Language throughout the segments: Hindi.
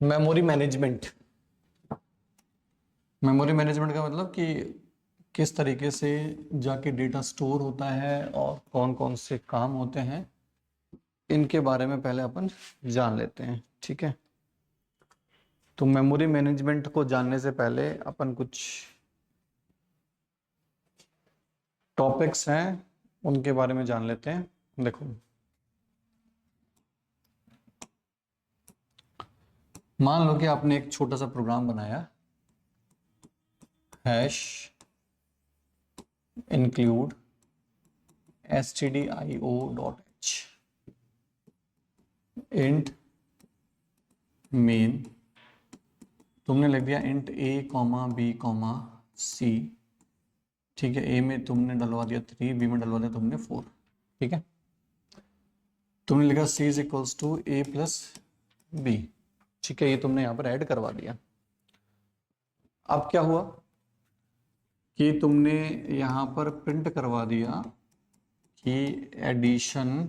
Memory management. मेमोरी मैनेजमेंट का मतलब कि किस तरीके से जाके डेटा स्टोर होता है और कौन कौन से काम होते हैं, इनके बारे में पहले अपन जान लेते हैं। ठीक है, तो मेमोरी मैनेजमेंट को जानने से पहले अपन कुछ टॉपिक्स हैं उनके बारे में जान लेते हैं। देखो, मान लो कि आपने एक छोटा सा प्रोग्राम बनाया, hash include stdio.h int main. तुमने लिख दिया int a comma B comma C. ठीक है, ए में तुमने डलवा दिया 3, बी में डलवा दिया तुमने 4। ठीक है, तुमने लिखा c is equals to A plus B. ठीक है, ये तुमने यहाँ पर ऐड करवा दिया। अब क्या हुआ कि तुमने यहाँ पर प्रिंट करवा दिया कि एडिशन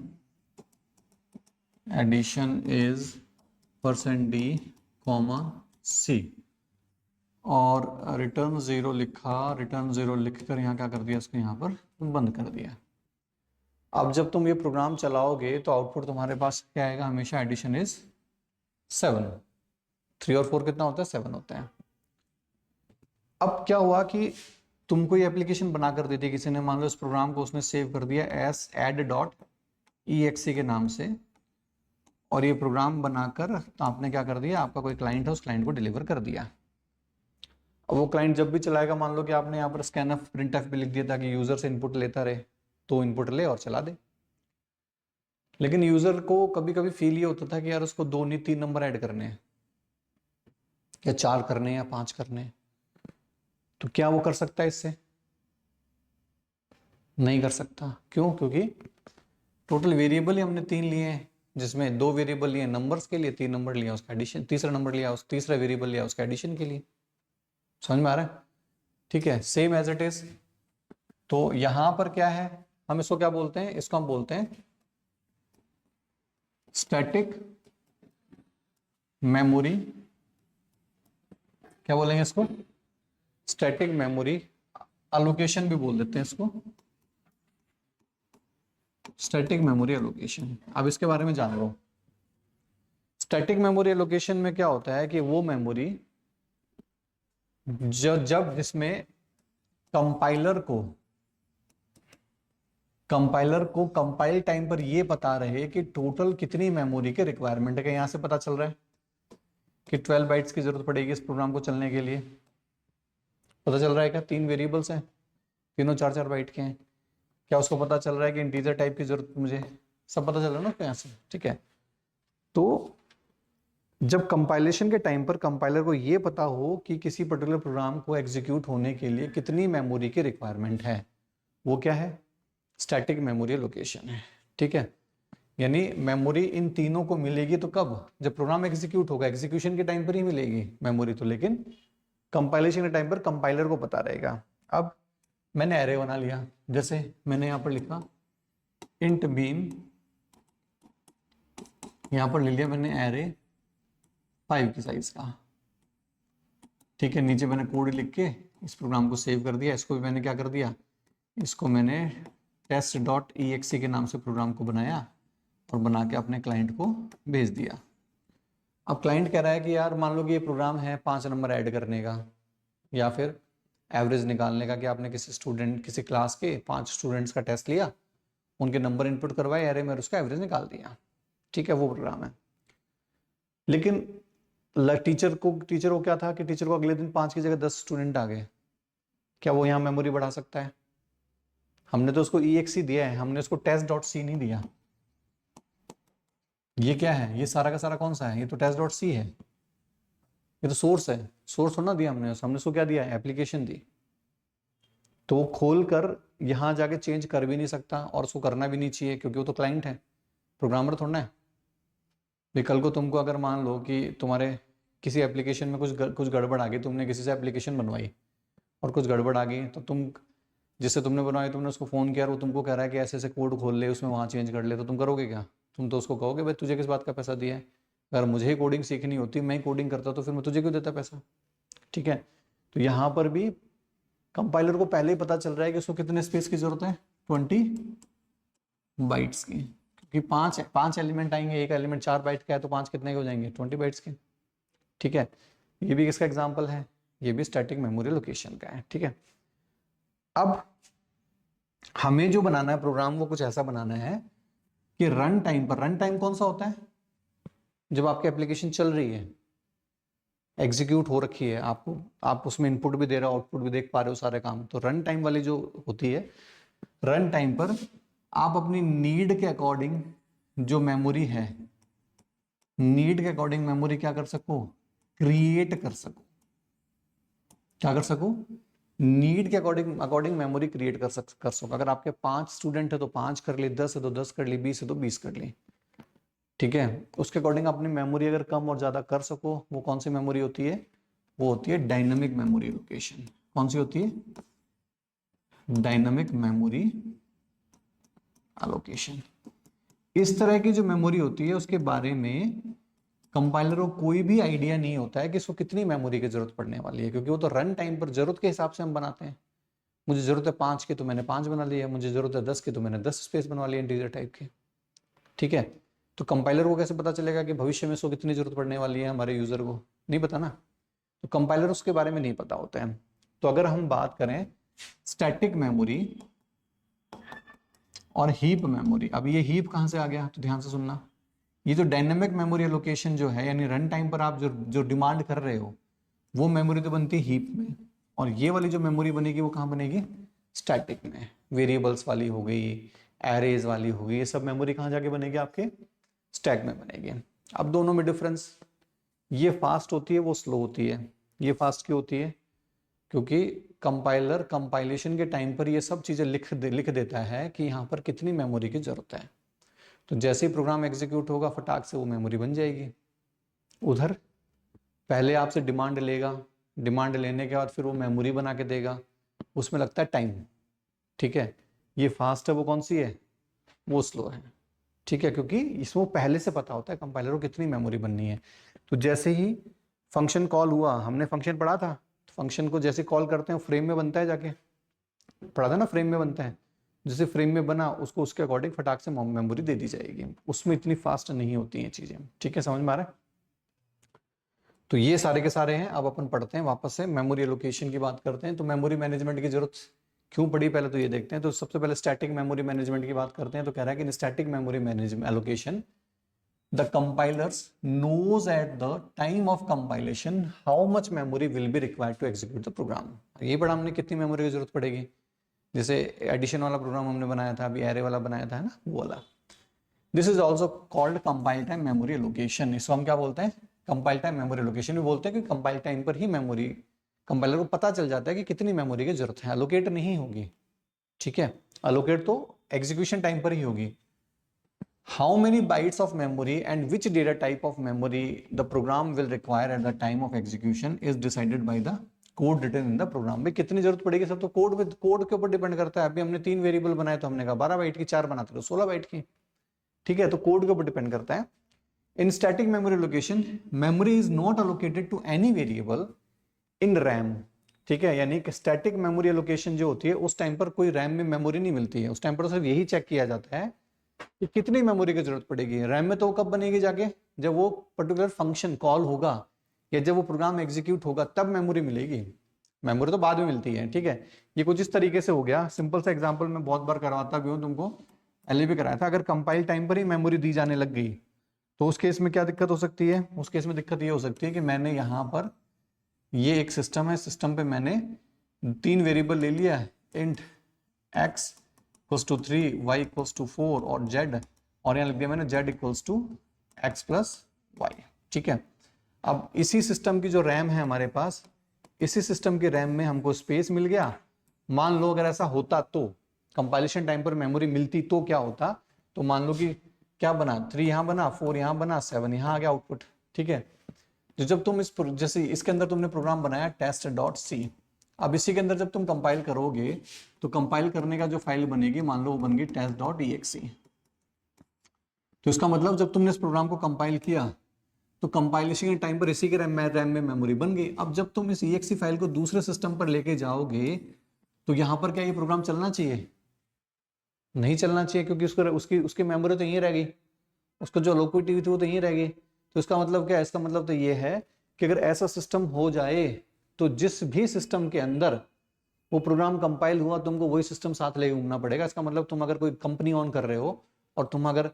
इज %d कॉमा सी, और रिटर्न 0 लिखा। रिटर्न 0 लिखकर यहाँ क्या कर दिया, इसको यहाँ पर बंद कर दिया। अब जब तुम ये प्रोग्राम चलाओगे तो आउटपुट तुम्हारे पास क्या आएगा, हमेशा एडिशन इज 7। 3 और 4 कितना होता है, 7 होता है। अब क्या हुआ कि तुमको ये एप्लीकेशन बना कर दी थी किसी ने, मान लो इस प्रोग्राम को उसने सेव कर दिया एस add.exe के नाम से, और ये प्रोग्राम बनाकर तो आपने क्या कर दिया, आपका कोई क्लाइंट है, उस क्लाइंट को डिलीवर कर दिया। अब वो क्लाइंट जब भी चलाएगा, मान लो कि आपने यहाँ पर स्कैनफ प्रिंटफ भी लिख दिया ताकि यूजर से इनपुट लेता रहे, तो इनपुट ले और चला दे। लेकिन यूजर को कभी कभी फील ये होता था कि यार उसको 2 नहीं 3 नंबर ऐड करने हैं, या 4 करने हैं, या 5 करने हैं। तो क्या वो कर सकता है इससे? नहीं कर सकता। क्यों? क्योंकि टोटल वेरिएबल ही हमने 3 लिए हैं, जिसमें 2 वेरिएबल लिए नंबर्स के लिए, 3 नंबर लिया उसका एडिशन, तीसरा नंबर लिया उस तीसरा वेरिएबल लिया उसका एडिशन के लिए। समझ में आ रहा है? ठीक है, सेम एज इट इज। तो यहां पर क्या है, हम इसको क्या बोलते हैं, इसको हम बोलते हैं स्टैटिक मेमोरी। क्या बोलेंगे इसको? स्टैटिक मेमोरी एलोकेशन भी बोल देते हैं इसको, स्टैटिक मेमोरी एलोकेशन। अब इसके बारे में जान लो। स्टैटिक मेमोरी एलोकेशन में क्या होता है कि वो मेमोरी जब जिसमें कंपाइलर को कंपाइल टाइम पर ये पता रहे कि टोटल कितनी मेमोरी के रिक्वायरमेंट है। यहां से पता चल रहा है कि 12 बाइट्स की जरूरत पड़ेगी इस प्रोग्राम को चलने के लिए। पता चल रहा है क्या? 3 वेरिएबल्स हैं, तीनों 4-4 बाइट के हैं। क्या उसको पता चल रहा है कि इंटीजर टाइप की जरूरत मुझे? सब पता चल रहा है ना यहाँ से। ठीक है, तो जब कंपाइलेशन के टाइम पर कंपाइलर को ये पता हो कि किसी पर्टिकुलर प्रोग्राम को एग्जीक्यूट होने के लिए कितनी मेमोरी की रिक्वायरमेंट है, वो क्या है? स्टैटिक मेमोरी लोकेशन है। ठीक है, यानी मेमोरी इन तीनों को मिलेगी तो कब? जब प्रोग्राम एग्जीक्यूट होगा, एग्जीक्यूशन के टाइम पर ही मिलेगी मेमोरी तो, लेकिन कंपाइलेशन के टाइम पर कंपाइलर को पता रहेगा। अब मैंने एरे बना लिया, जैसे मैंने यहां पर लिखा इंट बीन, यहां पर ले लिया मैंने एरे 5 की साइज का। ठीक है, नीचे मैंने कोड लिख के इस प्रोग्राम को सेव कर दिया। इसको भी मैंने क्या कर दिया, इसको मैंने test.exe के नाम से प्रोग्राम को बनाया और बना के अपने क्लाइंट को भेज दिया। अब क्लाइंट कह रहा है कि यार मान लो कि ये प्रोग्राम है 5 नंबर ऐड करने का, या फिर एवरेज निकालने का, कि आपने किसी क्लास के 5 स्टूडेंट्स का टेस्ट लिया, उनके नंबर इनपुट करवाए एरे में, उसका एवरेज निकाल दिया। ठीक है, वो प्रोग्राम है। लेकिन टीचर को क्या था कि टीचर को अगले दिन 5 की जगह 10 स्टूडेंट आ गए। क्या वो यहाँ मेमोरी बढ़ा सकता है? हमने तो उसको exe दिया है, हमने उसको test.c नहीं दिया। ये क्या है? ये सारा का सारा कौन सा है? ये तो test.c है, ये तो सोर्स है। सोर्स थोड़ा ना दिया हमने उसको क्या दिया? एप्लीकेशन दी। तो वो खोल कर यहाँ जाके चेंज कर भी नहीं सकता, और उसको करना भी नहीं चाहिए, क्योंकि वो तो क्लाइंट है, प्रोग्रामर थोड़ा ना है। भाई कल को तुमको अगर मान लो कि तुम्हारे किसी एप्लीकेशन में कुछ गड़बड़ आ गई, तुमने किसी से एप्लीकेशन बनवाई और कुछ गड़बड़ आ गई, तो तुम जिससे तुमने बनवाई, तुमने उसको फ़ोन किया और वो तुमको कह रहा है कि ऐसे ऐसे कोड खोल ले, उसमें वहाँ चेंज कर ले, तो तुम करोगे क्या? तुम तो उसको कहोगे भाई तुझे किस बात का पैसा दिया है, अगर मुझे कोडिंग सीखनी होती, मैं कोडिंग करता, तो फिर मैं तुझे क्यों देता पैसा, ठीक है। तो यहाँ पर भी कंपाइलर को पहले ही पता चल रहा है कि उसको कितने स्पेस की जरूरत है, 20 बाइट्स की, क्योंकि पांच एलिमेंट आएंगे, एक एलिमेंट 4 बाइट का है, तो 5 कितने के हो जाएंगे, 20 बाइट्स के, ठीक है। ये भी किसका एग्जाम्पल है, ये भी स्टैटिक मेमोरी लोकेशन का है, ठीक है। अब हमें जो बनाना है प्रोग्राम वो कुछ ऐसा बनाना है कि रन टाइम कौन सा होता है, जब आपकी एप्लीकेशन चल रही है, एग्जीक्यूट हो रखी है, आप उसमें इनपुट भी दे रहे हो, आउटपुट भी देख पा रहे हो सारे काम, तो रन टाइम वाली जो होती है, रन टाइम पर आप अपनी नीड के अकॉर्डिंग जो मेमोरी है, नीड के अकॉर्डिंग मेमोरी क्या कर सको, क्रिएट कर सको, क्या कर सको, नीड के अकॉर्डिंग मेमोरी क्रिएट कर सको। अगर आपके 5 स्टूडेंट है तो 5 कर ली, 10 है तो 10 कर ली, 20 है तो 20 कर ली, ठीक है। उसके अकॉर्डिंग अपनी मेमोरी अगर कम और ज्यादा कर सको, वो कौन सी मेमोरी होती है, वो होती है डायनामिक मेमोरी लोकेशन। कौन सी होती है, डायनामिक मेमोरी एलोकेशन। इस तरह की जो मेमोरी होती है उसके बारे में कंपाइलर को कोई भी आइडिया नहीं होता है कि इसको कितनी मेमोरी की जरूरत पड़ने वाली है, क्योंकि वो तो रन टाइम पर जरूरत के हिसाब से हम बनाते हैं। मुझे जरूरत है 5 की तो मैंने 5 बना लिया, मुझे जरूरत है 10 की तो मैंने 10 स्पेस बनवा लिया इंटीजर टाइप की, ठीक है। तो कंपाइलर को कैसे पता चलेगा कि भविष्य में इसको कितनी जरूरत पड़ने वाली है, हमारे यूजर को नहीं पता ना, तो कंपाइलर उसके बारे में नहीं पता होता है। तो अगर हम बात करें स्टैटिक मेमोरी और हीप मेमोरी, अब ये हीप कहां से आ गया, तो ध्यान से सुनना। ये जो डायनेमिक मेमोरी एलोकेशन जो है, यानी रन टाइम पर आप जो डिमांड कर रहे हो, वो मेमोरी तो बनती है हीप में, और ये वाली जो मेमोरी बनेगी वो कहाँ बनेगी, स्टैटिक में। वेरिएबल्स वाली हो गई, एरेज वाली हो गई, ये सब मेमोरी कहाँ जाके बनेगी, आपके स्टैक में बनेगी। अब दोनों में डिफरेंस, ये फास्ट होती है, वो स्लो होती है। ये फास्ट क्यों होती है, क्योंकि कंपाइलर कंपाइलेशन के टाइम पर ये सब चीजें लिख देता है कि यहाँ पर कितनी मेमोरी की जरूरत है। तो जैसे ही प्रोग्राम एग्जीक्यूट होगा, फटाक से वो मेमोरी बन जाएगी। उधर पहले आपसे डिमांड लेगा, डिमांड लेने के बाद फिर वो मेमोरी बना के देगा, उसमें लगता है टाइम, ठीक है। ये फास्ट है, वो कौन सी है, वो स्लो है, ठीक है, क्योंकि इसमें पहले से पता होता है कंपाइलर को कितनी मेमोरी बननी है। तो जैसे ही फंक्शन कॉल हुआ, हमने फंक्शन पढ़ा था, फंक्शन को जैसे कॉल करते हैं फ्रेम में बनता है, जाके पढ़ा था ना, फ्रेम में बनता है, जैसे फ्रेम में बना उसको उसके अकॉर्डिंग फटाक से मेमोरी दे दी जाएगी, उसमें इतनी फास्ट नहीं होती हैं चीजें, ठीक है, समझ में आ रहा है। तो ये सारे के सारे हैं। अब अपन पढ़ते हैं वापस से, मेमोरी एलोकेशन की बात करते हैं। तो मेमोरी मैनेजमेंट की जरूरत क्यों पड़ी, पहले तो ये देखते हैं। तो सबसे पहले स्टैटिक मेमोरी मैनेजमेंट की बात करते हैं। तो कह रहा है कि static memory management allocation, the compilers knows at the time of compilation how much memory will be required to execute the program। ये पढ़ा हमने कितनी मेमोरी की जरूरत पड़ेगी, जैसे एडिशन वाला प्रोग्राम हमने बनाया था, अभी एरे वाला बनाया था ना, वो वाला। This is also called compile time memory allocation. इसको हम क्या बोलते हैं, कंपाइल टाइम मेमोरी एलोकेशन भी बोलते हैं, कि कंपाइल टाइम पर ही मेमोरी, कंपाइलर को पता चल जाता है कि कितनी मेमोरी की जरूरत है, एलोकेट नहीं होगी, ठीक है। एलोकेट तो एग्जीक्यूशन टाइम पर ही होगी। How many bytes of memory and which data type of memory the program will require at the time of execution is decided by the code written in the program। में कितनी जरूरत पड़ेगी, सब तो कोड के ऊपर डिपेंड करता है। अभी हमने 3 वेरिएबल बनाए, तो हमने कहा 12 बाइट की, 4 बनाते तो 16 बाइट की, ठीक है। तो कोड के ऊपर डिपेंड करता है। In static memory allocation, memory is not allocated to any variable in RAM, ठीक है। यानी कि स्टैटिक मेमोरी एलोकेशन जो होती है, उस टाइम पर कोई रैम में मेमोरी नहीं मिलती है। उस टाइम पर सिर्फ यही चेक किया जाता है कि कितनी मेमोरी की जरूरत पड़ेगी। रैम में तो वो कब बनेगी, जाके जब वो पर्टिकुलर फंक्शन कॉल होगा या जब वो प्रोग्राम एग्जीक्यूट होगा, तब मेमोरी मिलेगी। मेमोरी तो बाद में मिलती है, ठीक है। ये कुछ इस तरीके से हो गया। सिंपल सा एग्जांपल मैं बहुत बार करवाता भी हूँ तुमको, पहले भी कराया था। अगर कंपाइल टाइम पर ही मेमोरी दी जाने लग गई, तो उस केस में क्या दिक्कत हो सकती है, उस केस में दिक्कत ये हो सकती है कि मैंने यहाँ पर, ये एक सिस्टम है, सिस्टम पे मैंने 3 वेरिएबल ले लिया, int x equals to 3, y equals to 4 और z, और यहाँ लिख दिया मैंने z equals to x plus y, ठीक है। अब इसी सिस्टम की जो रैम है हमारे पास, इसी सिस्टम की रैम में हमको स्पेस मिल गया। मान लो अगर ऐसा होता तो कंपाइलेशन टाइम पर मेमोरी मिलती तो क्या होता, तो मान लो कि क्या बना, 3 यहाँ बना, 4 यहाँ बना, 7 यहाँ आ गया आउटपुट, ठीक है। तो जब तुम जैसे इसके अंदर तुमने प्रोग्राम बनाया test.c, अब इसी के अंदर जब तुम कंपाइल करोगे, तो कंपाइल करने का जो फाइल बनेगी, मान लो वो बन गई test.exe। तो इसका मतलब जब तुमने इस प्रोग्राम को कंपाइल किया, तो कंपाइलेशन के टाइम पर इसी के रैम में मेमोरी बन गई। अब जब तुम इस exe फाइल को दूसरे सिस्टम पर लेके जाओगे तो यहां पर क्या ये प्रोग्राम चलना चाहिए? नहीं चलना चाहिए, क्योंकि उसकी उसकी मेमोरी तो यहीं रह गई, उसको जो लोकेटिव थी वो तो यहीं रह गई। तो इसका मतलब क्या है? इसका मतलब तो ये है कि अगर ऐसा सिस्टम हो जाए तो जिस भी सिस्टम के अंदर वो प्रोग्राम कंपाइल हुआ तुमको वही सिस्टम साथ ले घूमना पड़ेगा। इसका मतलब तुम अगर कोई कंपनी ऑन कर रहे हो और तुम्हारे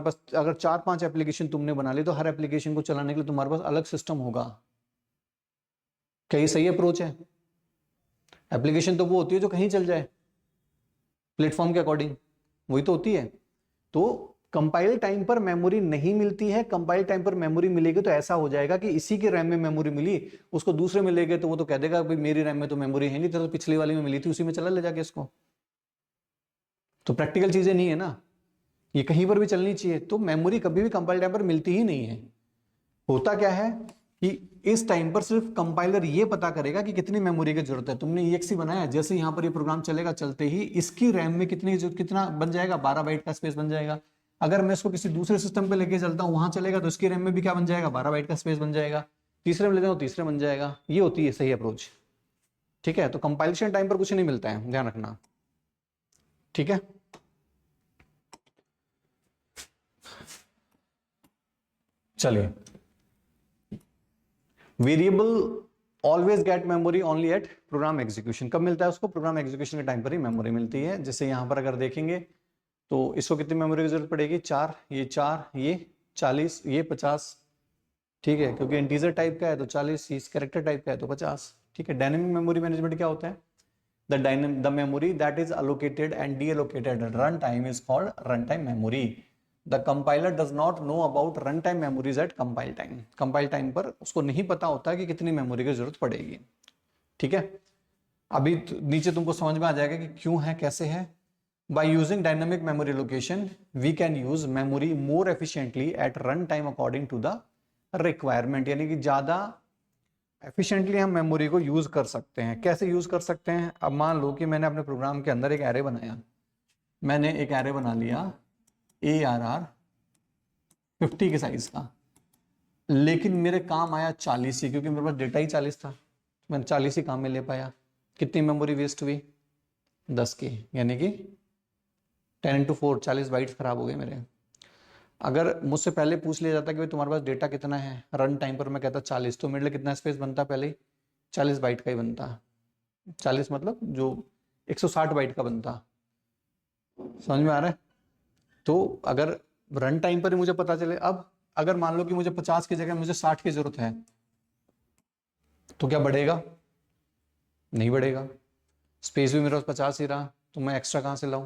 पास अगर 4-5 एप्लीकेशन तुमने बना ली, तो हर एप्लीकेशन को चलाने के लिए तुम्हारे पास अलग सिस्टम होगा। क्या ये सही अप्रोच है? एप्लीकेशन तो वो होती है जो कहीं चल जाए प्लेटफॉर्म के अकॉर्डिंग, वही तो होती है। तो कंपाइल टाइम पर मेमोरी नहीं मिलती है। कंपाइल टाइम पर मेमोरी मिलेगी तो ऐसा हो जाएगा कि इसी के रैम में मेमोरी मिली, उसको दूसरे में ले गए तो वो तो कह देगा भाई मेरी रैम में तो मेमोरी है नहीं, तो पिछली वाली में मिली थी उसी में चला ले जाके इसको। तो प्रैक्टिकल चीजें नहीं है ना, ये कहीं पर भी चलनी चाहिए। तो मेमोरी कभी भी कंपाइल टाइम पर मिलती ही नहीं है। होता क्या है कि इस टाइम पर सिर्फ कंपाइलर ये पता करेगा कि कितनी मेमोरी की जरूरत है। तुमने EXE बनाया, जैसे यहां पर ये प्रोग्राम चलेगा, चलते ही इसकी रैम में कितना बन जाएगा? 12 बाइट का स्पेस बन जाएगा। अगर मैं इसको किसी दूसरे सिस्टम पे लेके चलता हूं, वहां चलेगा तो इसकी रैम में भी क्या बन जाएगा? 12 बाइट का स्पेस बन जाएगा। तीसरे में लेते हो, तीसरे बन जाएगा। ये होती है सही अप्रोच। ठीक है, तो कंपाइलेशन टाइम पर कुछ नहीं मिलता है, ध्यान रखना। ठीक है, चलिए। Variable always get memory only at program execution. कब मिलता है उसको? प्रोग्राम एग्जीक्यूशन के टाइम पर ही मेमोरी मिलती है। जैसे यहां पर अगर देखेंगे तो इसको कितनी मेमोरी की जरूरत पड़ेगी? 4, ये 40, ये 50। ठीक है, क्योंकि इंटीजर टाइप का है तो 40, कैरेक्टर टाइप का है तो 50। ठीक है। डायनेमिक मेमोरी मैनेजमेंट क्या होता है? The memory that is allocated and deallocated at run time is called run time memory. The compiler does not know about run time memories at compile time. Compile time पर उसको नहीं पता होता कि कितनी मेमोरी की जरूरत पड़ेगी। ठीक है, अभी नीचे तुमको समझ में आ जाएगा कि क्यों है, कैसे है। By using dynamic memory location, we can use memory more efficiently at run time according to the requirement। यानी कि ज्यादा efficiently हम मेमोरी को यूज कर सकते हैं। कैसे यूज कर सकते हैं? अब मान लो कि मैंने अपने प्रोग्राम के अंदर एक एरे बनाया, मैंने एक एरे बना लिया ARR 50 के साइज का, लेकिन मेरे काम आया 40 ही, क्योंकि मेरे पास डेटा ही 40 था, मैंने 40 ही काम में ले पाया। कितनी मेमोरी वेस्ट हुई? 10 की, यानी कि 10x4 40 बाइट्स खराब हो गए मेरे। अगर मुझसे पहले पूछ लिया जाता कि भाई तुम्हारे पास डेटा कितना है रन टाइम पर, मैं कहता 40, तो मेरे लिए कितना स्पेस बनता? पहले 40 बाइट का ही बनता। 40 मतलब जो 160 बाइट का बनता। समझ में आ रहा है? तो अगर रन टाइम पर ही मुझे पता चले, अब अगर मान लो कि मुझे 50 की जगह मुझे 60 की जरूरत है, तो क्या बढ़ेगा? नहीं बढ़ेगा। स्पेस भी मेरे पास 50 ही रहा, तो मैं एक्स्ट्रा कहां से लाऊं?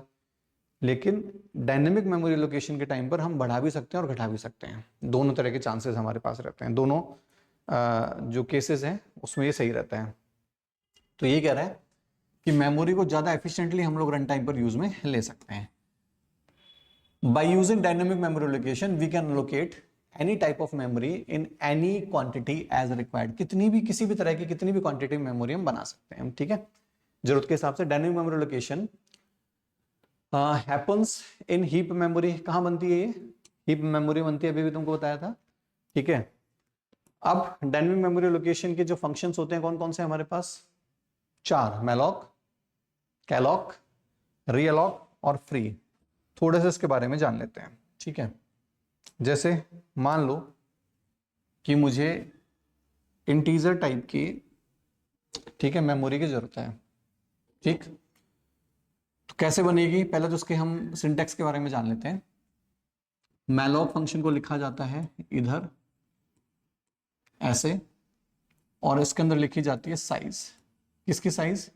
लेकिन डायनेमिक मेमोरी लोकेशन के टाइम पर हम बढ़ा भी सकते हैं और घटा भी सकते हैं। दोनों तरह के चांसेस हमारे पास रहते हैं। दोनों जो केसेस हैं उसमें ये सही रहता है। तो ये कह रहा है कि मेमोरी को ज्यादा एफिशिएंटली हम लोग रन टाइम पर यूज में ले सकते हैं। By using dynamic memory location we can locate any type of memory in any quantity as required. कितनी भी, किसी भी तरह की कितनी भी क्वांटिटी मेमोरी हम बना सकते हैं। ठीक है, जरूरत के हिसाब से। Dynamic memory location happens in heap memory. कहां बनती है ये? हीप मेमोरी बनती है, अभी भी तुमको बताया था। ठीक है, अब डायनेमिक मेमोरी लोकेशन के जो फंक्शंस होते हैं कौन कौन से हमारे पास? 4, मैलॉक, कैलॉक, रीअलॉक और फ्री। थोड़े से इसके बारे में जान लेते हैं। ठीक है, जैसे मान लो कि मुझे इंटीजर टाइप की, ठीक है, मेमोरी की जरूरत है। ठीक, तो कैसे बनेगी? पहले तो उसके हम सिंटेक्स के बारे में जान लेते हैं। मैलॉक फंक्शन को लिखा जाता है इधर ऐसे, और इसके अंदर लिखी जाती है साइज। किसकी साइज?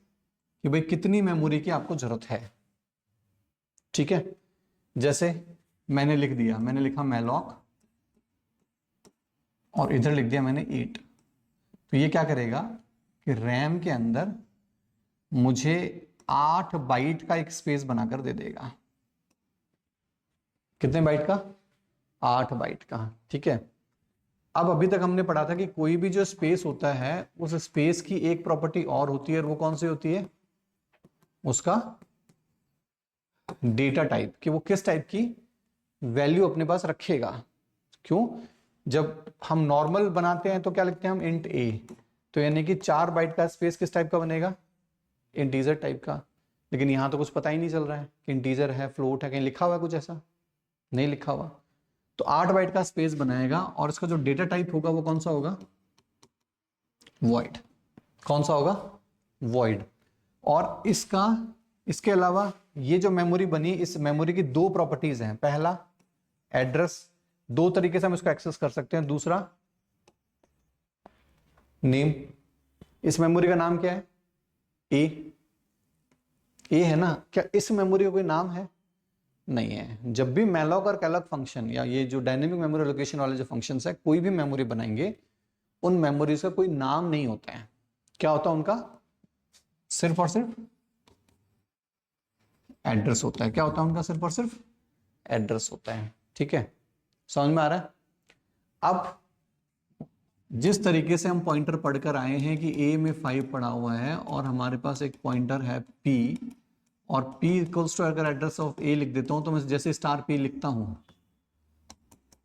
कि भाई कितनी मेमोरी की आपको जरूरत है। ठीक है, जैसे मैंने लिख दिया, मैंने लिखा मैलॉक और इधर लिख दिया मैंने 8। तो ये क्या करेगा कि रैम के अंदर मुझे 8 बाइट का एक स्पेस बनाकर दे देगा। कितने बाइट का? 8 बाइट का। ठीक है, अब अभी तक हमने पढ़ा था कि कोई भी जो स्पेस होता है उस स्पेस की एक प्रॉपर्टी और होती है, और वो कौन सी होती है? उसका डेटा टाइप, कि वो किस टाइप की वैल्यू अपने पास रखेगा। क्यों? जब हम नॉर्मल बनाते हैं तो क्या लिखते हैं हम? इंट ए। तो यानी कि 4 बाइट का स्पेस किस टाइप का बनेगा? इंटीजर टाइप का। लेकिन यहां तो कुछ पता ही नहीं चल रहा है कि इंटीजर है, फ्लोट है, कहीं लिखा हुआ है कुछ ऐसा? नहीं लिखा हुआ। तो 8 बाइट का स्पेस बनाएगा और इसका जो डेटा टाइप होगा वो कौन सा होगा? वॉइड। कौन सा होगा? वॉइड। और इसके अलावा ये जो मेमोरी बनी, इस मेमोरी की 2 प्रॉपर्टीज हैं। पहला एड्रेस, 2 तरीके से हम इसको एक्सेस कर सकते हैं। दूसरा नेम। इस मेमोरी का नाम क्या है? ए है ना? क्या इस मेमोरी का कोई नाम है? नहीं है। जब भी मैलॉक और कैलॉक फंक्शन या ये जो डायनेमिक मेमोरी एलोकेशन वाले जो फंक्शंस है, कोई भी मेमोरी बनाएंगे, उन मेमोरीज का कोई नाम नहीं होता है। क्या होता है उनका? सिर्फ और सिर्फ एड्रेस होता है। क्या होता है उनका? सिर्फ और सिर्फ एड्रेस होता है। ठीक है, समझ में आ रहा है? अब जिस तरीके से हम पॉइंटर पढ़कर आए हैं कि ए में 5 पड़ा हुआ है और हमारे पास एक पॉइंटर है पी, और p इक्वल्स टू, अगर एड्रेस ऑफ ए लिख देता हूं तो मैं जैसे स्टार p लिखता हूं,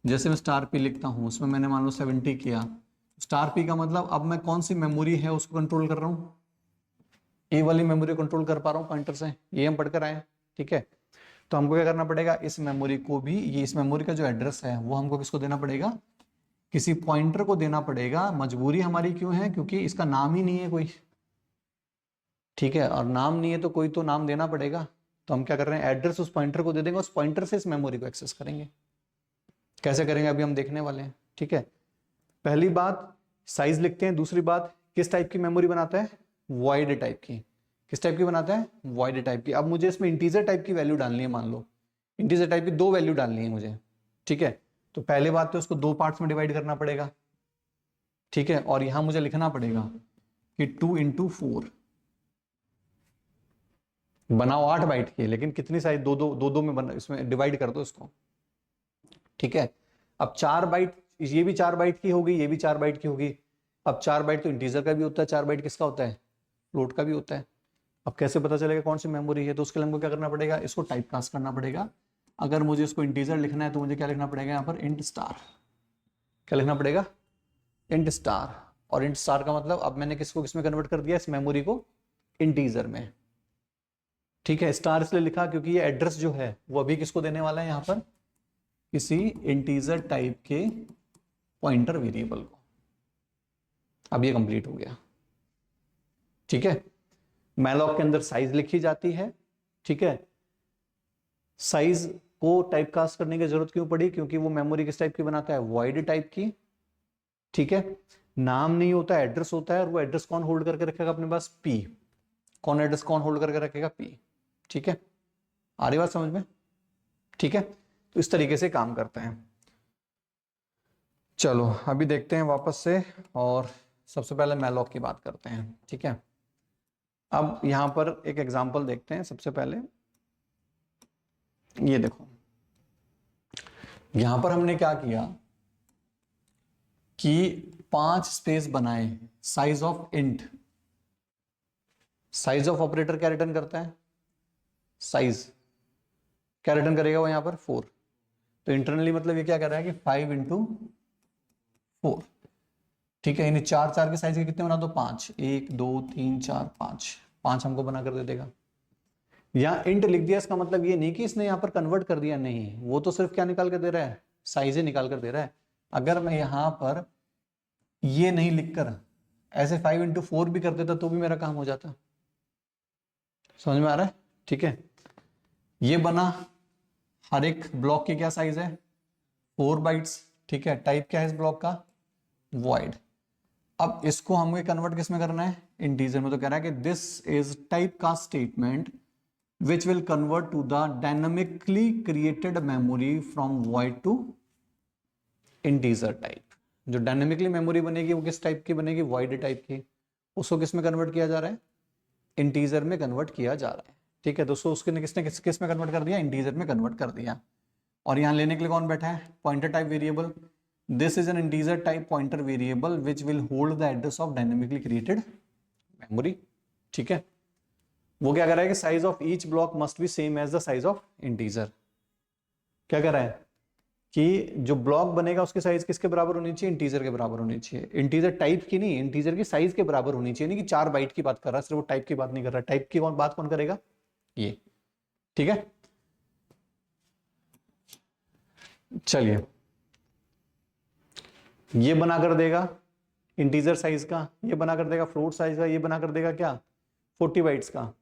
जैसे मैं स्टार p लिखता हूं, उसमें मैंने मान लो 70 किया, स्टार p का मतलब अब मैं कौन सी मेमोरी है उसको कंट्रोल कर रहा हूं? ए वाली मेमोरी कंट्रोल कर पा रहा हूं पॉइंटर से। ये हम पढ़कर आए। ठीक है, तो हमको क्या करना पड़ेगा? इस मेमोरी को भी, ये इस मेमोरी का जो एड्रेस है वो हमको किसको देना पड़ेगा? किसी पॉइंटर को देना पड़ेगा। मजबूरी हमारी क्यों है? क्योंकि इसका नाम ही नहीं है कोई। ठीक है, और नाम नहीं है तो कोई तो नाम देना पड़ेगा। तो हम क्या कर रहे हैं? एड्रेस उस पॉइंटर को दे देंगे, उस पॉइंटर से इस मेमोरी को एक्सेस करेंगे। कैसे करेंगे अभी हम देखने वाले हैं। ठीक है, पहली बात साइज लिखते हैं। दूसरी बात, किस टाइप की मेमोरी बनाता है? वॉइड टाइप की। किस टाइप की बनाता है? वॉइड टाइप की। अब मुझे इसमें इंटीजर टाइप की वैल्यू डालनी है। मान लो इंटीजर टाइप की 2 वैल्यू डालनी है मुझे। ठीक है, तो पहले बात तो उसको 2 पार्ट्स में डिवाइड करना पड़ेगा। ठीक है, और यहां मुझे लिखना पड़ेगा कि 2 इंटू 4 बनाओ 8 बाइट की, लेकिन कितनी साइज? दो में बना, इसमें डिवाइड कर दो इसको। ठीक है, अब 4 बाइट, ये भी 4 बाइट की होगी, ये भी 4 बाइट की होगी। अब 4 बाइट तो इंटीजर का भी होता है, 4 बाइट किसका होता है? फ्लोट का भी होता है। अब कैसे पता चलेगा कौन सी मेमोरी है? तो उसके लिए हमको क्या करना पड़ेगा? इसको टाइप कास्ट करना पड़ेगा। अगर मुझे इसको इंटीजर लिखना है तो मुझे क्या लिखना पड़ेगा यहाँ पर? Int star. क्या लिखना पड़ेगा? Int star. और इंट स्टार का मतलब अब मैंने किसको किसमें कन्वर्ट कर दिया? इस मेमोरी को इंटीजर में। ठीक है, स्टार इसलिए लिखा क्योंकि ये एड्रेस जो है वो अभी किसको देने वाला है? यहाँ पर किसी इंटीजर टाइप के पॉइंटर वेरिएबल को। अब ये कंप्लीट हो गया। ठीक है, मैलॉक के अंदर साइज लिखी जाती है। ठीक है, साइज को टाइप कास्ट करने की जरूरत क्यों पड़ी? क्योंकि वो मेमोरी किस टाइप की बनाता है? वॉइड टाइप की। ठीक है, नाम नहीं होता, एड्रेस होता है, और वो एड्रेस कौन होल्ड करके रखेगा अपने पास? पी। कौन एड्रेस कौन होल्ड करके रखेगा? पी। ठीक है, आ रही बात समझ में? ठीक है, तो इस तरीके से काम करते हैं। चलो अभी देखते हैं वापस से, और सबसे पहले मैलॉक की बात करते हैं। ठीक है, अब यहां पर एक एग्जांपल देखते हैं। सबसे पहले ये देखो, यहां पर हमने क्या किया कि 5 स्पेस बनाए। Size of int, size of operator क्या रिटर्न करता है? साइज क्या रिटर्न करेगा वो यहाँ पर? 4। तो इंटरनली मतलब ये क्या कर रहा है कि 5 इंटू 4। ठीक है, यानी 4 4 के साइज के कितने बना दो? 5। 1 2 3 4 5, 5 हमको बना कर दे देगा। यहाँ इंट लिख दिया, इसका मतलब ये नहीं कि इसने यहाँ पर कन्वर्ट कर दिया, नहीं, वो तो सिर्फ क्या निकाल कर दे रहा है? साइज ही निकाल कर दे रहा है। अगर मैं यहाँ पर ये नहीं लिखकर ऐसे 5 इंटू 4 भी कर देता तो भी मेरा काम हो जाता। समझ में आ रहा है? ठीक है, ये बना। हर एक ब्लॉक की क्या साइज है? 4 बाइट्स। ठीक है, टाइप क्या है इस ब्लॉक का? वॉइड। अब इसको हमें कन्वर्ट किस में करना है? इंटीजर में। तो कह रहा है कि दिस इज टाइप का statement which will convert to the dynamically created memory from void to integer type। जो डायनेमिकली मेमोरी बनेगी वो किस टाइप की बनेगी? void टाइप की। उसको किस में कन्वर्ट किया जा रहा है? इंटीजर में कन्वर्ट किया जा रहा है। ठीक है, दोस्तों उसके किसने किस में कन्वर्ट कर दिया? इंटीजर में कन्वर्ट कर दिया। और यहां लेने के लिए कौन बैठा है? Pointer type variable. This is an integer type pointer variable which will hold the address of dynamically created memory. ठीक है, वो क्या कर रहा है कि size of each block must be same as the size of integer. क्या कर रहा है? कि जो ब्लॉक बनेगा उसकी साइज किसके बराबर होनी चाहिए, इंटीजर के बराबर होनी चाहिए। इंटीजर टाइप की नहीं, इंटीजर की साइज के बराबर होनी चाहिए। नहीं कि 4 बाइट की बात कर रहा है, सिर्फ वो टाइप की बात नहीं कर रहा। टाइप की बात कौन करेगा, ये। ठीक है, चलिए ये बना कर देगा इंटीजर साइज का, ये बना कर देगा फ्लोट साइज का, ये बना कर देगा क्या 40 बाइट्स का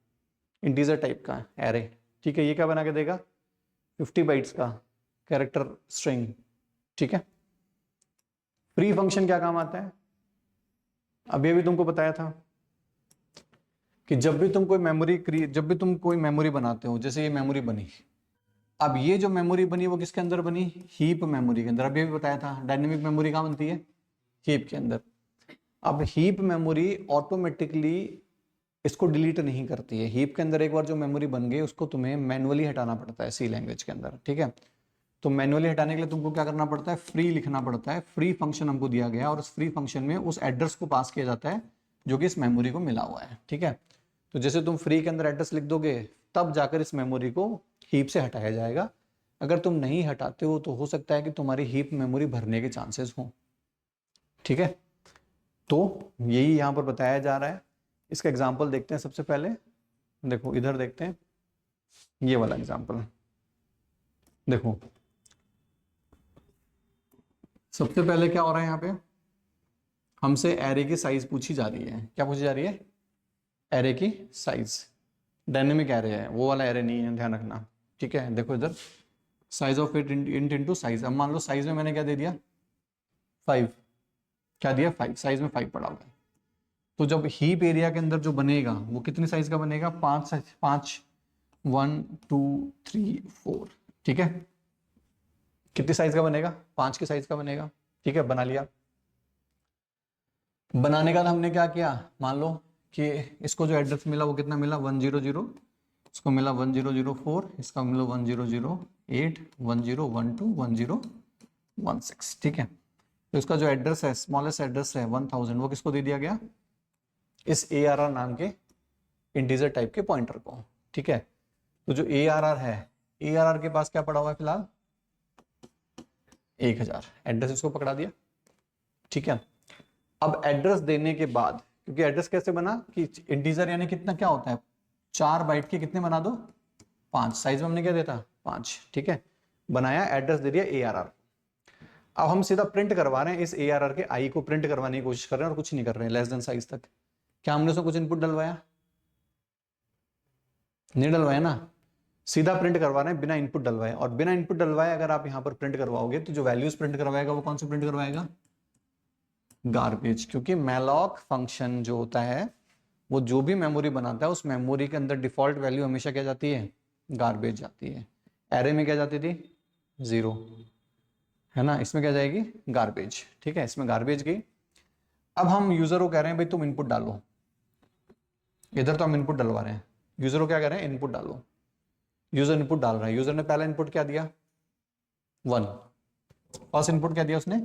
इंटीजर टाइप का एरे। ठीक है, ये क्या बना के देगा 50 बाइट्स का कैरेक्टर स्ट्रिंग। ठीक है, फ्री फंक्शन क्या काम आता है, अभी अभी तुमको बताया था कि जब भी तुम कोई मेमोरी बनाते हो, जैसे ये मेमोरी बनी, अब ये जो मेमोरी बनी वो किसके अंदर बनी, हीप मेमोरी के अंदर। अभी भी बताया था डायनेमिक मेमोरी कहाँ बनती है, हीप के अंदर। अब हीप मेमोरी ऑटोमेटिकली इसको डिलीट नहीं करती है। हीप के अंदर एक बार जो मेमोरी बन गई उसको तुम्हें मैनुअली हटाना पड़ता है सी लैंग्वेज के अंदर। ठीक है, तो मैनुअली हटाने के लिए तुमको क्या करना पड़ता है, फ्री लिखना पड़ता है। फ्री फंक्शन हमको दिया गया और उस फ्री फंक्शन में उस एड्रेस को पास किया जाता है जो कि इस मेमोरी को मिला हुआ है। ठीक है, तो जैसे तुम फ्री के अंदर एड्रेस लिख दोगे तब जाकर इस मेमोरी को हीप से हटाया जाएगा। अगर तुम नहीं हटाते हो तो हो सकता है कि तुम्हारी हीप मेमोरी भरने के चांसेस हो। ठीक है, तो यही यहां पर बताया जा रहा है। इसका एग्जाम्पल देखते हैं सबसे पहले। देखो इधर देखते हैं ये वाला एग्जाम्पल। देखो सबसे पहले क्या हो रहा है, यहाँ पे हमसे एरे की साइज पूछी जा रही है। क्या पूछी जा रही है, एरे की साइज। डायनेमिक एरे है, वो वाला एरे नहीं है, ध्यान रखना। ठीक है, देखो इधर size of it int into size. अब मान लो साइज में मैंने क्या दे दिया 5, क्या दिया 5, साइज में 5 पड़ा हुआ है। तो जब हीप एरिया के अंदर जो बनेगा वो कितने साइज का बनेगा, 5 1 2 3 4। ठीक है, कितने साइज का बनेगा, 5 के साइज का बनेगा। ठीक है, बना लिया। बनाने का हमने क्या किया, मान लो कि इसको जो एड्रेस मिला वो कितना मिला 100, इसको मिला 1004, इसका मिला 1008 1012 1016। ठीक है, तो इसका जो एड्रेस है, स्मॉलेस्ट एड्रेस है 1000, वो किसको दे दिया गया, इस ARR नाम के इंटीजर टाइप के पॉइंटर को। ठीक है, तो जो ARR है, ARR के पास क्या पड़ा हुआ है फिलहाल 1000, एड्रेस इसको पकड़ा दिया। ठीक है, अब एड्रेस देने के बाद, क्योंकि एड्रेस कैसे बना कि इंटीजर यानी कितना क्या होता है 4 बाइट के कितने बना दो 5, साइज में हमने क्या देता 5। ठीक है, बनाया, एड्रेस दे दिया ARR। अब हम सीधा प्रिंट करवा रहे हैं इस ARR के आई को प्रिंट करवाने की कोशिश कर रहे हैं और कुछ नहीं कर रहे हैं लेस देन साइज तक। क्या हमने उसमें कुछ इनपुट डलवाया, नहीं डलवाया ना, सीधा प्रिंट करवा रहे हैं बिना इनपुट डलवाए। और बिना इनपुट डलवाए अगर आप यहां पर प्रिंट करवाओगे तो जो वैल्यूज प्रिंट करवाएगा वो कौन से प्रिंट करवाएगा, गार्बेज। क्योंकि मैलॉक फंक्शन जो होता है वो जो भी मेमोरी बनाता है उस मेमोरी के अंदर डिफॉल्ट वैल्यू हमेशा क्या जाती है, गार्बेज जाती है। एरे में क्या जाती थी 0, है ना, इसमें क्या जाएगी गार्बेज। ठीक है, इसमें गार्बेज गई। अब हम यूजर को कह रहे हैं भाई तुम इनपुट डालो, इधर तो हम इनपुट डलवा रहे हैं, यूजर को क्या कह रहे हैं इनपुट डालो। यूजर इनपुट डाल रहा है, यूजर ने पहला इनपुट क्या दिया 1, फर्स्ट इनपुट क्या दिया उसने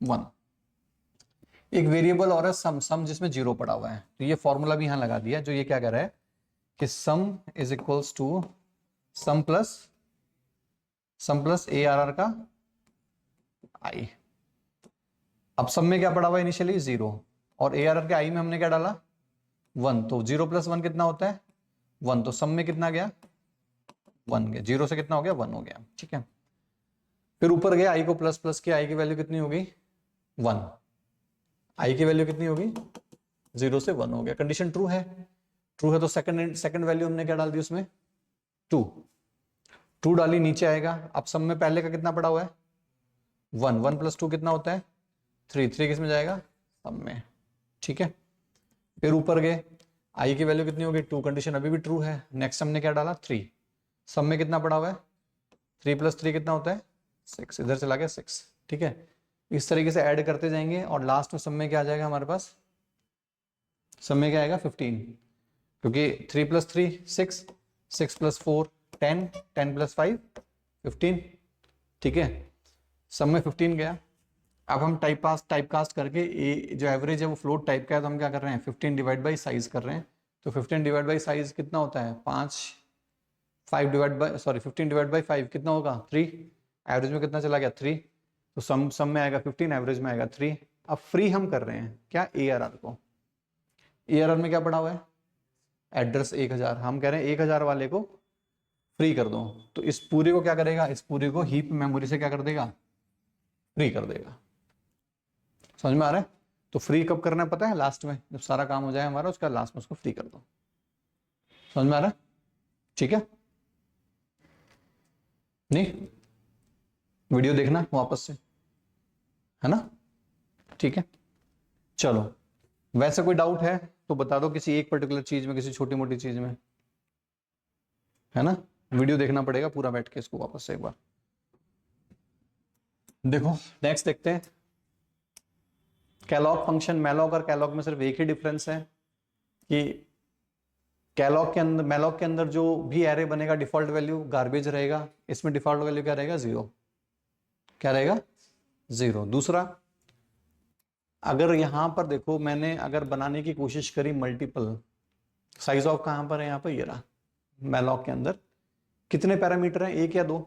1। एक वेरिएबल और है सम जिसमें 0 पड़ा हुआ है, तो ये फॉर्मूला भी यहां लगा दिया जो ये क्या कह रहा है कि sum is equals to sum plus ARR का आई। अब सम में क्या पड़ा हुआ है इनिशियली 0 और ARR के आई में हमने क्या डाला 1, तो 0 + 1 कितना होता है 1, तो सम में कितना गया 1 गया, 0 से कितना हो गया 1 हो गया। ठीक है, फिर ऊपर गया आई को प्लस प्लस किया, आई की वैल्यू कितनी होगी 1, आई की वैल्यू कितनी होगी 0 से 1 हो गया। कंडीशन ट्रू है, ट्रू है तो सेकंड वैल्यू हमने क्या डाल दी उसमें 2, ट्रू डाली नीचे आएगा। अब सम में पहले का कितना पड़ा हुआ है 1, 1 + 2 कितना होता है 3, 3 किस में जाएगा सम में। ठीक है, फिर ऊपर गए, आई की वैल्यू कितनी होगी 2, कंडीशन अभी भी ट्रू है। नेक्स्ट हमने क्या डाला 3, सम में कितना पड़ा हुआ है 3 + 3 कितना होता है 6, इधर चला गया 6। ठीक है, इस तरीके से ऐड करते जाएंगे और लास्ट में सम में क्या आ जाएगा हमारे पास, सम में क्या आएगा 15, क्योंकि 3 + 3 6, 6 + 4 10, 10 + 5 15। ठीक है, सम में 15 गया। अब हम टाइपकास्ट करके ए जो एवरेज है वो फ्लोट टाइप का है, तो हम क्या कर रहे हैं 15 डिवाइड बाई साइज कर रहे हैं। तो 15 डिवाइड बाई साइज कितना होता है 5 डिवाइड बाई 15 डिवाइड बाई 5 कितना होगा 3, एवरेज में कितना चला गया 3, तो सम में आएगा 15, एवरेज में आएगा 3। अब फ्री हम कर रहे हैं क्या ARR को, ARR में क्या पड़ा हुआ है एड्रेस 1000, हम कह रहे हैं 1000 वाले को फ्री कर दो, तो इस पूरे को क्या करेगा, इस पूरे को हीप मेमोरी से क्या कर देगा, फ्री कर देगा। समझ में आ रहा है? तो फ्री कब करना है पता है, लास्ट में, जब सारा काम हो जाए हमारा उसका लास्ट में उसको फ्री कर दो। समझ में आ रहा है? ठीक है, नहीं वीडियो देखना वापस से, है ना? ठीक है, चलो वैसे कोई डाउट है तो बता दो किसी एक पर्टिकुलर चीज में, किसी छोटी मोटी चीज में, है ना? वीडियो देखना पड़ेगा पूरा बैठ के इसको वापस से एक बार देखो। नेक्स्ट देखते हैं, कैलॉग फंक्शन, मैलॉग और कैलॉग में सिर्फ एक ही डिफरेंस है कि कैलॉग के अंदर, मैलॉग के अंदर जो भी एरे बनेगा डिफॉल्ट वैल्यू गार्बेज रहेगा, इसमें डिफॉल्ट वैल्यू क्या रहेगा, 0। क्या रहेगा, 0। दूसरा, अगर यहां पर देखो मैंने अगर बनाने की कोशिश करी मल्टीपल, साइज ऑफ कहां पर है, यहां पर ये रहा, मैलॉग के अंदर कितने पैरामीटर हैं, 1 या 2?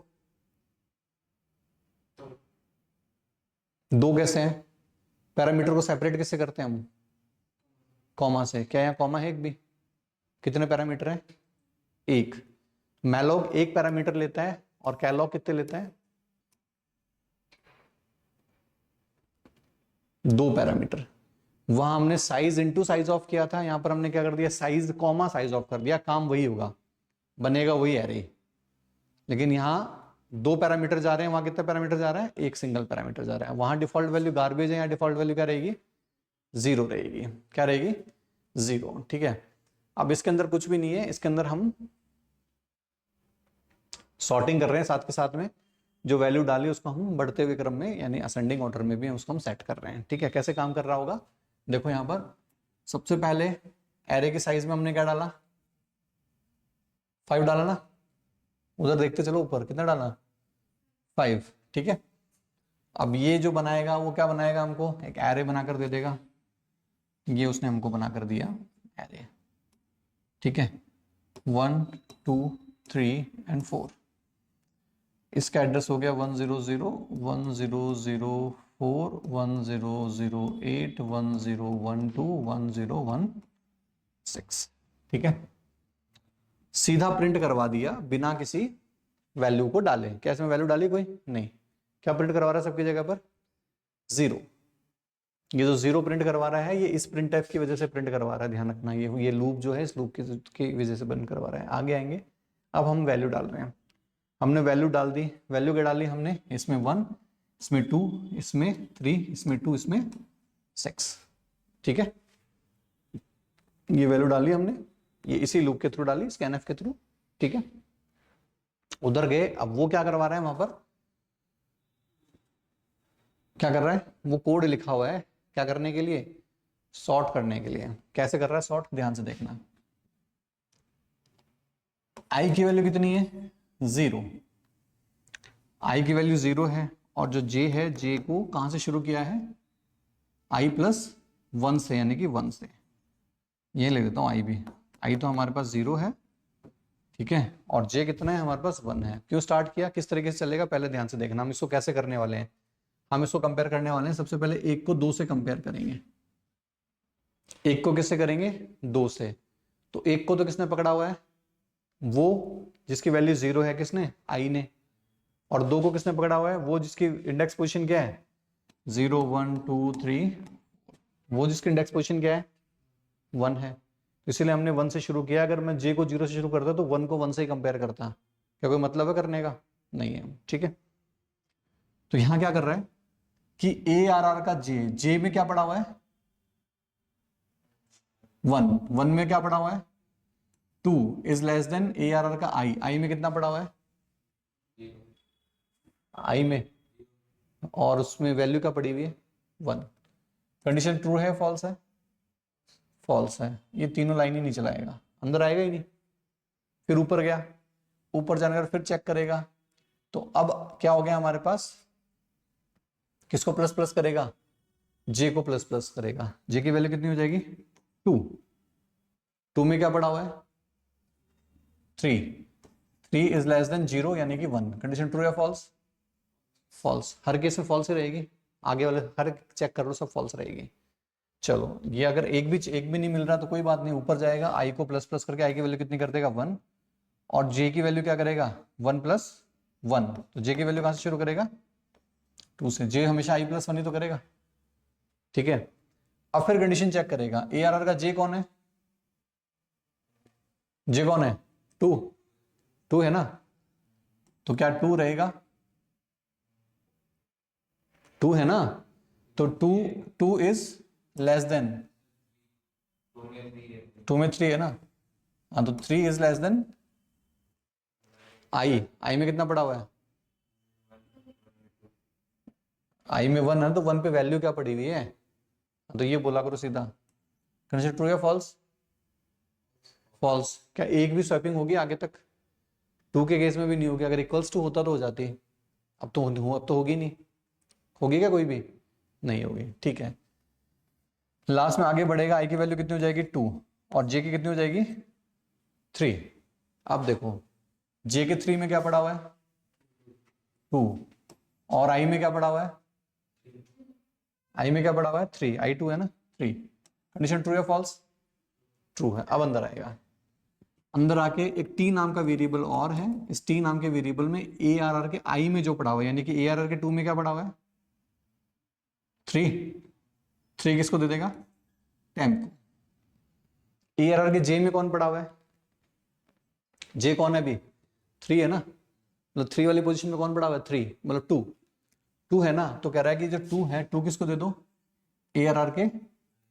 2 कैसे हैं? पैरामीटर को सेपरेट किससे करते हैं हम, कॉमा से। क्या यहाँ कॉमा है एक भी? कितने पैरामीटर हैं, 1। मैलॉग 1 पैरामीटर लेता है और कैलॉग कितने लेता है, 2 पैरामीटर। वहां हमने साइज इनटू साइज ऑफ किया था, यहां पर हमने क्या कर दिया, साइज कॉमा साइज ऑफ कर दिया, काम वही होगा, बनेगा वही एरे, लेकिन यहाँ 2 पैरामीटर जा रहे हैं, वहां कितने पैरामीटर जा रहा है, 1 सिंगल पैरामीटर जा रहा है। वहां डिफॉल्ट वैल्यू गार्बेज है, यहाँ डिफॉल्ट वैल्यू क्या रहेगी, 0 रहेगी। क्या रहेगी, 0। ठीक है, अब इसके अंदर कुछ भी नहीं है, इसके अंदर हम सॉर्टिंग कर रहे हैं, साथ के साथ में जो वैल्यू डाली उसको हम बढ़ते हुए क्रम में यानी असेंडिंग ऑर्डर में भी उसको हम सेट कर रहे हैं। ठीक है, कैसे काम कर रहा होगा देखो, यहाँ पर सबसे पहले एरे के साइज में हमने क्या डाला, 5 डाला ना, उधर देखते चलो ऊपर कितना डाला, 5। ठीक है, अब ये जो बनाएगा वो क्या बनाएगा, हमको एक एरे बनाकर दे देगा, ये उसने हमको बनाकर दिया एरे। ठीक है, 1 2 3 एंड 4, इसका एड्रेस हो गया 100 1004 1008 1012 1016। ठीक है, सीधा प्रिंट करवा दिया बिना किसी वैल्यू को डाले। क्या इसमें वैल्यू डाली कोई नहीं, क्या प्रिंट करवा रहा है सबकी जगह पर, 0। ये जो 0 प्रिंट करवा रहा है ये इस प्रिंट एफ की वजह से प्रिंट करवा रहा है, ध्यान रखना, ये लूप जो है इस लूप की वजह से प्रिंट करवा रहा है। आगे आएंगे, अब हम वैल्यू डाल रहे हैं, हमने वैल्यू डाल दी, वैल्यू क्या डाली हमने, इसमें 1, इसमें 2, इसमें 3, इसमें 2, इसमें 6। ठीक है, ये वैल्यू डाली हमने, ये इसी लूप के थ्रू डाली, स्कैनएफ के थ्रू। ठीक है, उधर गए, अब वो क्या करवा रहा है, वहां पर क्या कर रहा है, वो कोड लिखा हुआ है क्या करने के लिए, सॉर्ट करने के लिए। कैसे कर रहा है सॉर्ट, ध्यान से देखना, आई की वैल्यू कितनी है, 0, आई की वैल्यू 0 है, और जो जे है, जे को कहां से शुरू किया है, आई प्लस 1 से, यानी कि 1 से। ये ले देता हूं आई भी, आई तो हमारे पास 0 है, ठीक है, और जे कितना है हमारे पास, 1 है। क्यों स्टार्ट किया, किस तरीके से चलेगा, पहले ध्यान से देखना। हम इसको कैसे करने वाले हैं, हम इसको कंपेयर करने वाले हैं, सबसे पहले 1 को 2 से कंपेयर करेंगे। 1 को किससे करेंगे, 2 से। तो 1 को तो किसने पकड़ा हुआ है, वो जिसकी वैल्यू 0 है, किसने, आई ने। और 2 को किसने पकड़ा हुआ है, वो जिसकी इंडेक्स पोजीशन क्या है, 0 1 2 3, वो जिसकी इंडेक्स पोजीशन क्या है, 1 है। इसीलिए हमने 1 से शुरू किया। अगर मैं जे को 0 से शुरू करता तो 1 को 1 से ही कंपेयर करता, क्या कोई मतलब है करने का, नहीं है। ठीक है, तो यहां क्या कर रहा है कि ए आर आर का जे, जे में क्या पड़ा हुआ है, 1, 1 में क्या पड़ा हुआ है, 2 is less than A R R का आई, आई में कितना पड़ा हुआ है, आई में, और उसमें वैल्यू क्या पड़ी हुई है, 1। कंडीशन ट्रू है, फॉल्स है, फॉल्स है। ये तीनों लाइन ही नहीं चलाएगा, अंदर आएगा ही नहीं। फिर ऊपर गया, ऊपर जाकर फिर चेक करेगा, तो अब क्या हो गया हमारे पास, किसको प्लस प्लस करेगा, जे को प्लस प्लस करेगा। जे की वैल्यू कितनी हो जाएगी, 2, 2 में क्या पड़ा हुआ है, 3, 3 इज लेस देन 0 यानी कि 1। कंडीशन ट्रू या फॉल्स, फॉल्स, हर केस में फॉल्स ही रहेगी, आगे वाले हर चेक कर लो सब फॉल्स रहेगी। चलो ये अगर एक भी नहीं मिल रहा तो कोई बात नहीं, ऊपर जाएगा, आई को प्लस प्लस करके आई की वैल्यू कितनी कर देगा 1, और जे की वैल्यू क्या करेगा 1 + 1, तो जे की वैल्यू कहां से शुरू करेगा 2 से, जे हमेशा i + 1 ही तो करेगा, ठीक है। अब फिर कंडीशन चेक करेगा, ए आर आर का जे कौन है, जे कौन है 2 है ना, तो क्या 2 रहेगा, 2 है ना, तो 2 इज लेस देन, 2 में 3 है ना, हाँ, तो 3 इज लेस देन आई में कितना पड़ा हुआ है, आई में 1 है, तो 1 पे वैल्यू क्या पड़ी हुई है, तो ये बोला करो सीधा, कंसीडर ट्रू या फॉल्स, फॉल्स। क्या एक भी स्वैपिंग होगी आगे तक, 2 के केस में भी नहीं होगी, अगर इक्वल्स टू होता तो हो जाती, अब तो होगी नहीं, होगी क्या कोई भी नहीं होगी, ठीक है। लास्ट में आगे बढ़ेगा, आई की वैल्यू कितनी हो जाएगी 2, और जे की कितनी हो जाएगी 3। अब देखो जे के 3 में क्या पड़ा हुआ है 2, और आई में क्या पड़ा हुआ है, आई में क्या पड़ा हुआ है 3, आई 2 है ना 3, कंडीशन ट्रू या फॉल्स, ट्रू है। अब अंदर आएगा, अंदर आके एक टी नाम का वेरिएबल और है, इस टी नाम के वेरिएबल में ए आर आर के आई में जो पड़ा हुआ है, यानी कि ए आर आर के 2 में क्या पड़ा हुआ है 3 किसको दे देगा टेम्प को। ए आर आर के जे में कौन पड़ा हुआ है, जे कौन है अभी 3 है ना, मतलब 3 वाली पोजीशन में कौन पड़ा हुआ है 3, मतलब 2 है ना, तो कह रहा है कि जो 2 है 2 किसको दे दो ए आर आर के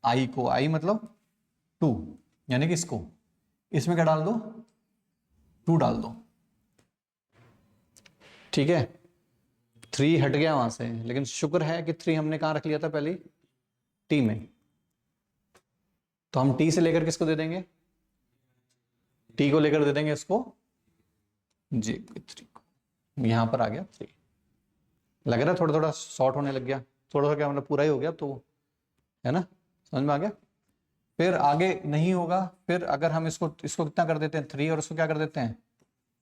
आई को, आई मतलब 2, यानी कि इसको, इसमें क्या डाल दो 2 डाल दो, ठीक है। 3 हट गया वहां से, लेकिन शुक्र है कि 3 हमने कहां रख लिया था पहले टी में, तो हम टी से लेकर किसको दे देंगे, टी को लेकर दे देंगे इसको जे 3 को, यहां पर आ गया 3, लग रहा है थोड़ा थोड़ा शॉर्ट होने लग गया, थोड़ा थोड़ा क्या मतलब पूरा ही हो गया, तो है ना, समझ में आ गया। फिर आगे नहीं होगा, फिर अगर हम इसको कितना कर देते हैं 3 और इसको क्या कर देते हैं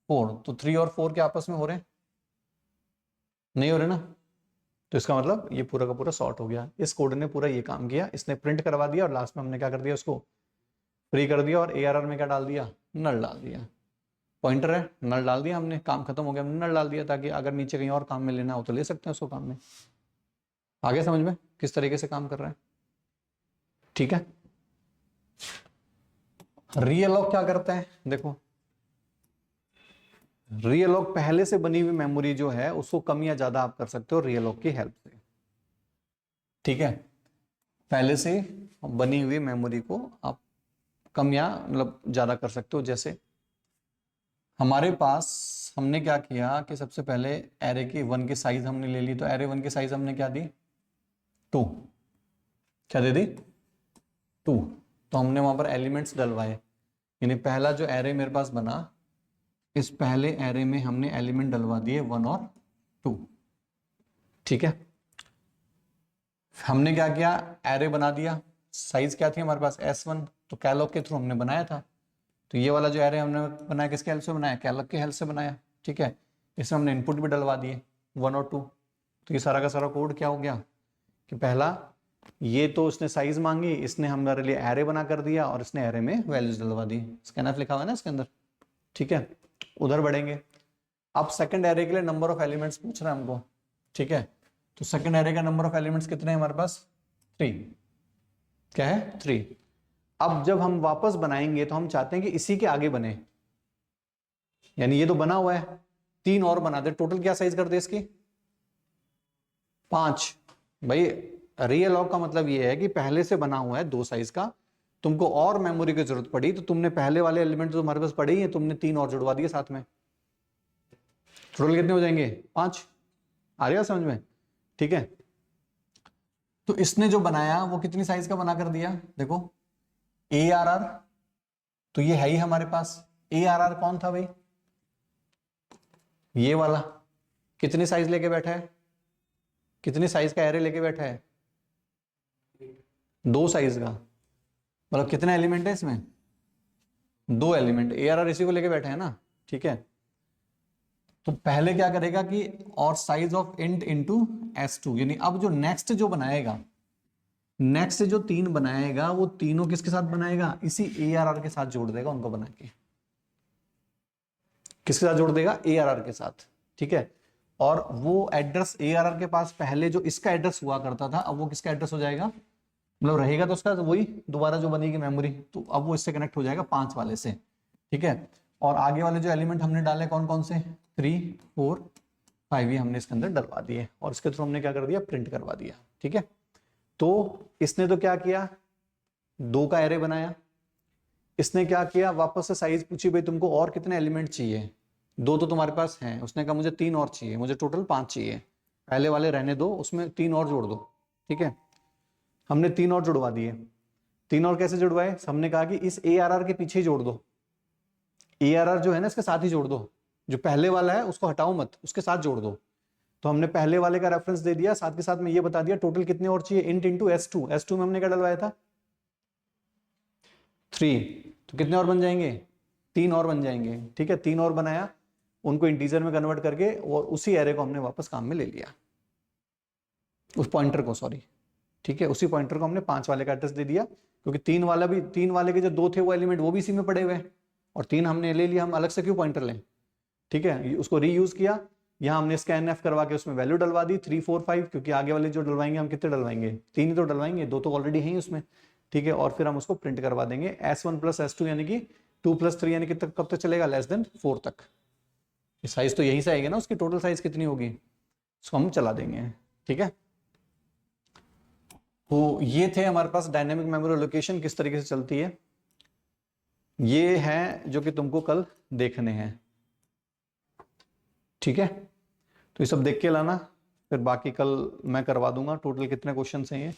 4, तो 3 और 4 के आपस में हो रहे हैं, नहीं हो रहे ना, तो इसका मतलब ये पूरा का पूरा सॉर्ट हो गया। इस कोड ने पूरा ये काम किया, इसने प्रिंट करवा दिया और लास्ट में हमने क्या कर दिया उसको फ्री कर दिया, और ARR में क्या डाल दिया नल डाल दिया, पॉइंटर है नल डाल दिया हमने, काम खत्म हो गया, हमने नल डाल दिया ताकि अगर नीचे कहीं और काम में लेना हो तो ले सकते हैं उसको काम में। आगे समझ में किस तरीके से काम कर रहा है, ठीक है। रीअलॉक क्या करता है, देखो रीअलॉक पहले से बनी हुई मेमोरी जो है उसको कम या ज्यादा आप कर सकते हो रीअलॉक की हेल्प से, ठीक है। पहले से बनी हुई मेमोरी को आप कम या मतलब ज्यादा कर सकते हो। जैसे हमारे पास हमने क्या किया कि सबसे पहले एरे की 1 की साइज हमने ले ली, तो एरे 1 की साइज हमने क्या दी 2, क्या दे दी 2, तो हमने वहां पर एलिमेंट्स डलवाए, यानी पहला जो एरे मेरे पास बना, इस पहले एरे में हमने एलिमेंट डलवा दिए 1 और 2, ठीक है। हमने क्या किया एरे बना दिया, साइज क्या थी हमारे पास S1, तो कैलॉग के थ्रू हमने बनाया था, तो ये वाला जो एरे हमने बनाया किसके हेल्प से बनाया कैलॉग के हेल्प से बनाया, ठीक है। इसमें हमने इनपुट भी डलवा दिए 1 और 2, तो ये सारा का सारा कोड क्या हो गया कि पहला ये तो उसने साइज मांगी, इसने हमारे लिए एरे बना कर दिया और इसने एरे में वैल्यूज डलवा दी, स्कैनफ लिखा हुआ है ना इसके अंदर, ठीक है। उधर बढ़ेंगे, अब सेकंड एरे के लिए नंबर ऑफ एलिमेंट्स पूछ रहा है हमको, ठीक है। तो सेकंड एरे का नंबर ऑफ एलिमेंट्स कितने हैं हमारे पास 3, क्या है 3। अब जब हम वापस बनाएंगे तो हम चाहते हैं कि इसी के आगे बने, यानी ये तो बना हुआ है 3 और बना दे, टोटल क्या साइज कर दे इसकी 5। भाई रीअलॉक का मतलब ये है कि पहले से बना हुआ है 2 साइज का, तुमको और मेमोरी की जरूरत पड़ी तो तुमने पहले वाले एलिमेंट जो हमारे पास पड़े ही है तुमने 3 और जुड़वा दिए साथ में, टोटल कितने हो जाएंगे 5, आ रहा समझ में, ठीक है। तो इसने जो बनाया वो कितनी साइज का बना कर दिया, देखो ARR, तो ये है ही हमारे पास ARR कौन था भाई ये वाला, कितनी साइज लेके बैठा है, कितनी साइज का एरे लेके बैठा है 2 साइज का, मतलब कितने एलिमेंट है इसमें 2 एलिमेंट, ARR इसी को लेके बैठे हैं ना, ठीक है। तो पहले क्या करेगा कि और size of int into S2, यानी अब जो नेक्स्ट जो बनाएगा, नेक्स्ट जो 3 बनाएगा वो तीनों किसके साथ बनाएगा, इसी ARR के साथ जोड़ देगा उनको बना के। किसके साथ जोड़ देगा, ARR के साथ, ठीक है। और वो एड्रेस ARR के पास पहले जो इसका एड्रेस हुआ करता था, अब वो किसका एड्रेस हो जाएगा, मतलब रहेगा तो उसका वही दोबारा जो बनेगी मेमोरी, तो अब वो इससे कनेक्ट हो जाएगा 5 वाले से, ठीक है। और आगे वाले जो एलिमेंट हमने डाले कौन कौन से, 3 4 5 ये हमने इसके अंदर डलवा दिए और इसके थ्रू हमने क्या कर दिया, प्रिंट करवा दिया, ठीक है। तो इसने तो क्या किया, 2 का एरे बनाया। इसने क्या किया, वापस से साइज पूछी, भाई तुमको और कितने एलिमेंट चाहिए, 2 तो तुम्हारे पास हैं, उसने कहा मुझे 3 और चाहिए, मुझे टोटल 5 चाहिए, पहले वाले रहने दो, उसमें 3 और जोड़ दो, ठीक है। हमने 3 और जुड़वा दिए। 3 और कैसे जुड़वाए, हमने कहा कि इस ARR के पीछे ही जोड़ दो, ARR जो है ना इसके साथ ही जोड़ दो, जो पहले वाला है उसको हटाओ मत, उसके साथ जोड़ दो। तो हमने पहले वाले का रेफरेंस दे दिया, साथ के साथ में ये बता दिया टोटल कितने और चाहिए, इंट इंटू S2, S2 में हमने क्या डलवाया था, 3, तो कितने और बन जाएंगे, 3 और बन जाएंगे, ठीक है। 3 और बनाया, उनको इंटीजर में कन्वर्ट करके, और उसी एरे को हमने वापस काम में ले लिया, उस पॉइंटर को, सॉरी, ठीक है, उसी पॉइंटर को हमने 5 वाले का एड्रेस दे दिया, क्योंकि 3 वाला भी, 3 वाले के जो 2 थे वो एलिमेंट वो भी इसी में पड़े हुए हैं, और 3 हमने ले लिया, हम अलग से क्यों पॉइंटर लें, ठीक है। उसको रीयूज किया, यहाँ हमने इसका NF करवा के उसमें वैल्यू डलवा दी 3 4 5, क्योंकि आगे वाले जो डलवाएंगे हम कितने डलवाएंगे, 3 ही तो डलवाएंगे, 2 तो ऑलरेडी हैं उसमें, ठीक है। और फिर हम उसको प्रिंट करवा देंगे S1 + S2 यानी कि 2 + 3 यानी कि कब तक चलेगा, <4 तक। साइज तो यहीं से आएगा ना, उसकी टोटल साइज कितनी होगी, उसको हम चला देंगे, ठीक है। तो ये थे हमारे पास डायनेमिक मेमोरी लोकेशन किस तरीके से चलती है, ये है जो कि तुमको कल देखने हैं, ठीक है। तो ये सब देख के लाना, फिर बाकी कल मैं करवा दूंगा। टोटल कितने क्वेश्चन हैं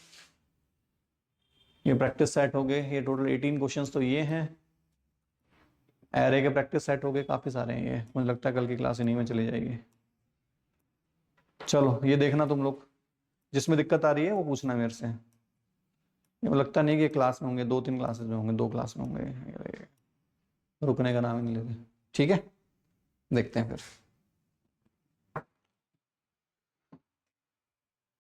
ये प्रैक्टिस सेट हो गए, ये टोटल 18 क्वेश्चंस तो ये हैं, एरे के प्रैक्टिस सेट हो गए, काफी सारे हैं ये, मुझे लगता है कल की क्लास इन्हीं में चली जाएगी। चलो ये देखना तुम लोग, जिसमें दिक्कत आ रही है वो पूछना मेरे से, ये लगता नहीं कि क्लास में होंगे, 2-3 क्लासेस में होंगे, 2 क्लास में होंगे, रुकने का नाम ही नहीं लेते, ठीक है। देखते हैं फिर।